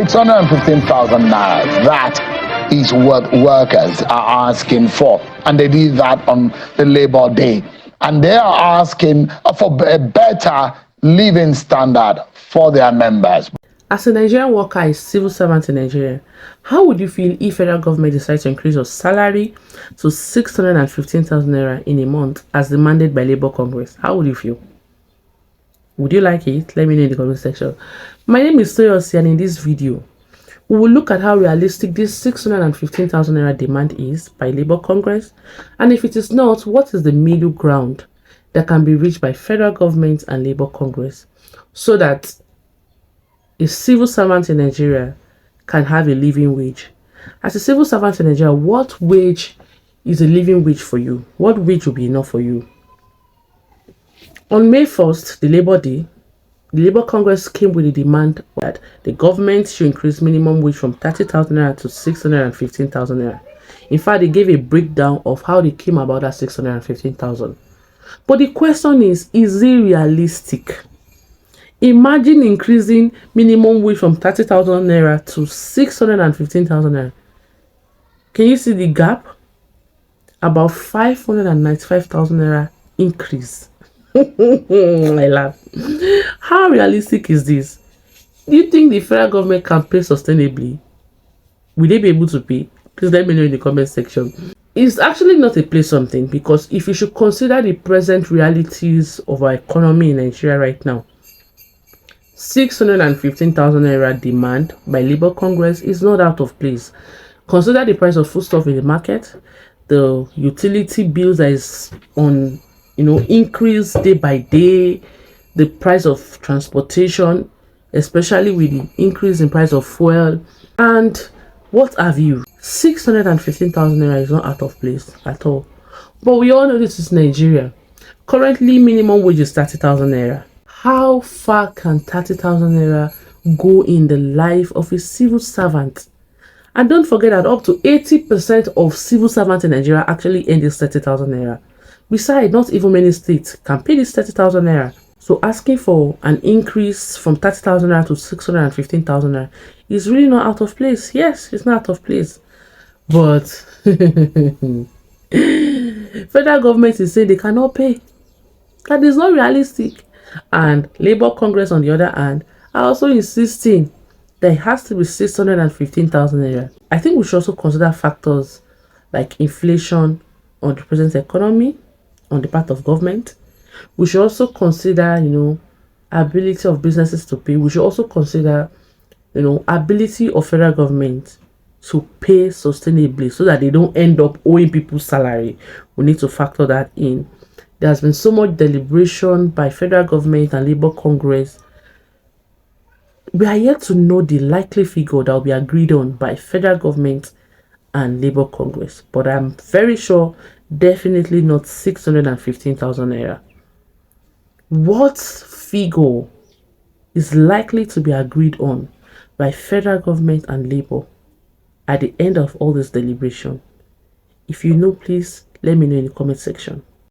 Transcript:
615,000 naira. That is what workers are asking for. And they did that on the Labor Day. And they are asking for a better living standard for their members. As a Nigerian worker, a civil servant in Nigeria, how would you feel if federal government decides to increase your salary to 615,000 naira in a month as demanded by Labour Congress? How would you feel? Would you like it? Let me know in the comment section. My name is Toyosi, and in this video, we will look at how realistic this 615,000 naira demand is by Labour Congress, and if it is not, what is the middle ground that can be reached by federal government and Labour Congress so that a civil servant in Nigeria can have a living wage. As a civil servant in Nigeria, what wage is a living wage for you? What wage will be enough for you? On May 1st, the Labour Day, the Labour Congress came with a demand that the government should increase minimum wage from 30,000 naira to 615,000 naira. In fact, they gave a breakdown of how they came about that 615,000. But the question is it realistic? Imagine increasing minimum wage from 30,000 naira to 615,000 naira. Can you see the gap? About 595,000 naira increase. I laugh. How realistic is this? Do you think the federal government can pay sustainably? Will they be able to pay? Please let me know in the comment section. It's actually not a play something, because if you should consider the present realities of our economy in Nigeria right now, 615,000 naira demand by Labour Congress is not out of place. Consider the price of foodstuff in the market, the utility bills that is on, increase day by day, the price of transportation, especially with the increase in price of fuel, and what have you. 615,000 naira is not out of place at all. But we all know this is Nigeria. Currently, minimum wage is 30,000 naira. How far can 30,000 naira go in the life of a civil servant? And don't forget that up to 80% of civil servants in Nigeria actually earn this 30,000 naira. Besides, not even many states can pay this 30,000 naira. So asking for an increase from 30,000 naira to 615,000 naira is really not out of place. Yes, it's not out of place. But federal government is saying they cannot pay. That is not realistic. And Labour Congress, on the other hand, are also insisting that it has to be 615,000 naira. I think we should also consider factors like inflation on the present economy, on the part of government. We should also consider, ability of businesses to pay. We should also consider, ability of federal government to pay sustainably so that they don't end up owing people's salary. We need to factor that in. There has been so much deliberation by federal government and Labour Congress. We are yet to know the likely figure that will be agreed on by federal government and Labour Congress. But I'm very sure definitely not 615,000 naira. What figure is likely to be agreed on by federal government and Labour at the end of all this deliberation? If you know, please let me know in the comment section.